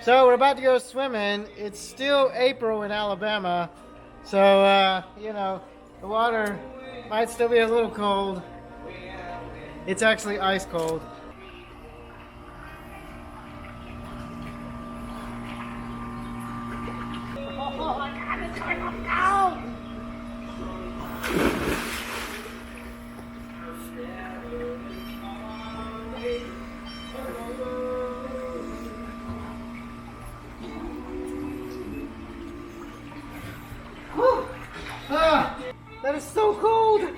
So we're about to go swimming. It's still April in Alabama, so you know, the water might still be a little cold. It's actually ice cold. Oh my God, it's going to go! That is so cold! Okay,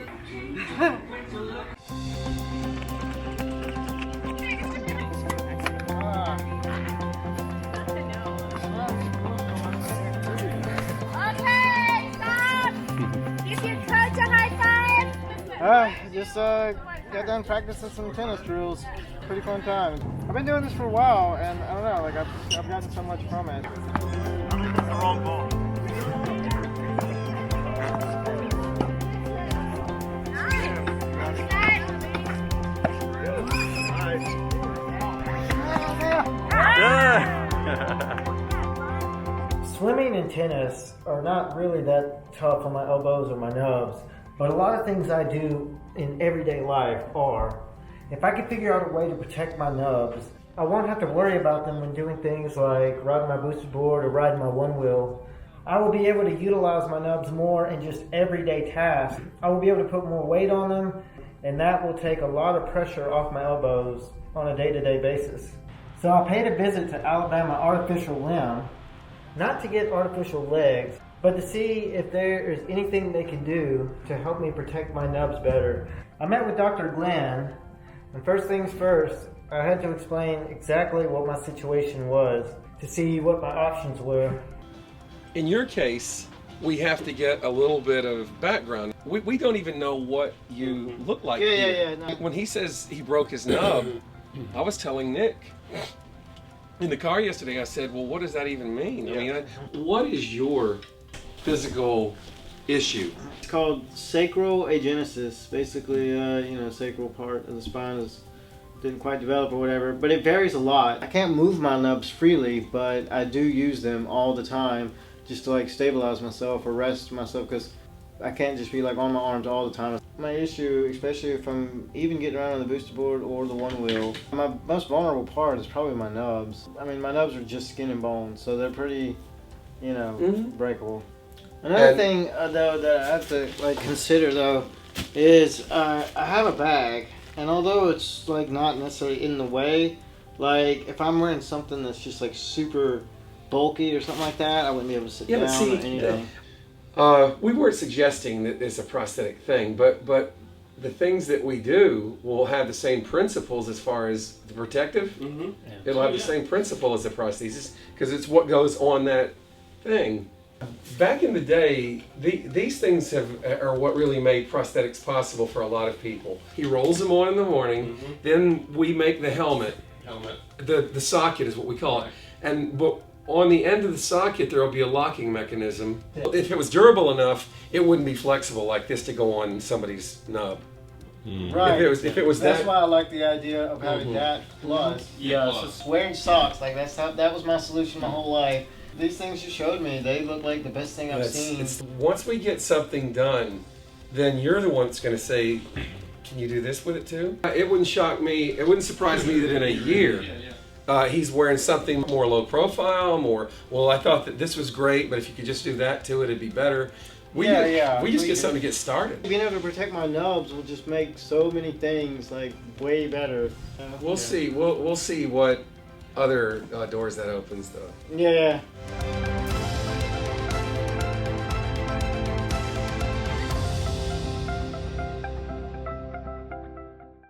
stop! Give your coach a high five! Just got done practicing some tennis drills. Pretty fun time. I've been doing this for a while, and I don't know, like I've gotten so much from it. That's the wrong ball. Swimming and tennis are not really that tough on my elbows or my nubs, but a lot of things I do in everyday life are. If I could figure out a way to protect my nubs, I won't have to worry about them when doing things like riding my boosted board or riding my one wheel. I will be able to utilize my nubs more in just everyday tasks. I will be able to put more weight on them, and that will take a lot of pressure off my elbows on a day-to-day basis. So I paid a visit to Alabama Artificial Limb, not to get artificial legs, but to see if there is anything they can do to help me protect my nubs better. I met with Dr. Glenn, and first things first, I had to explain exactly what my situation was to see what my options were. In your case, we have to get a little bit of background. We don't even know what you look like. No. When he says he broke his nub, I was telling Nick in the car yesterday, I said, well, what does that even mean? I mean, what is your physical issue? It's called sacral agenesis. Basically, sacral part of the spine didn't quite develop or whatever, but it varies a lot. I can't move my nubs freely, but I do use them all the time just to like stabilize myself or rest myself, because I can't just be like on my arms all the time. My issue, especially if I'm even getting around on the booster board or the one wheel, my most vulnerable part is probably my nubs. I mean, my nubs are just skin and bones, so they're pretty, breakable. Another thing though that I have to like consider though is I have a bag, and although it's like not necessarily in the way, like if I'm wearing something that's just like super bulky or something like that, I wouldn't be able to sit down or anything. We weren't suggesting that it's a prosthetic thing, but the things that we do will have the same principles as far as the protective. Mm-hmm. Yeah. It'll have the same principle as the prosthesis because it's what goes on that thing. Back in the day, these things are what really made prosthetics possible for a lot of people. He rolls them on in the morning, then we make the helmet. The socket is what we call it. But on the end of the socket, there will be a locking mechanism. If it was durable enough, it wouldn't be flexible like this to go on somebody's nub. Right. If it was that's why I like the idea of having that plus. Yeah, so wearing socks, like that was my solution my whole life. These things you showed me, they look like the best thing I've seen. Once we get something done, then you're the one that's going to say, can you do this with it too? It wouldn't shock me, it wouldn't surprise me that in a year, he's wearing something more low profile, well, I thought that this was great, but if you could just do that to it, it'd be better. We just get something to get started. Being able to protect my nubs will just make so many things like way better. We'll see. We'll see what other doors that opens though. Yeah.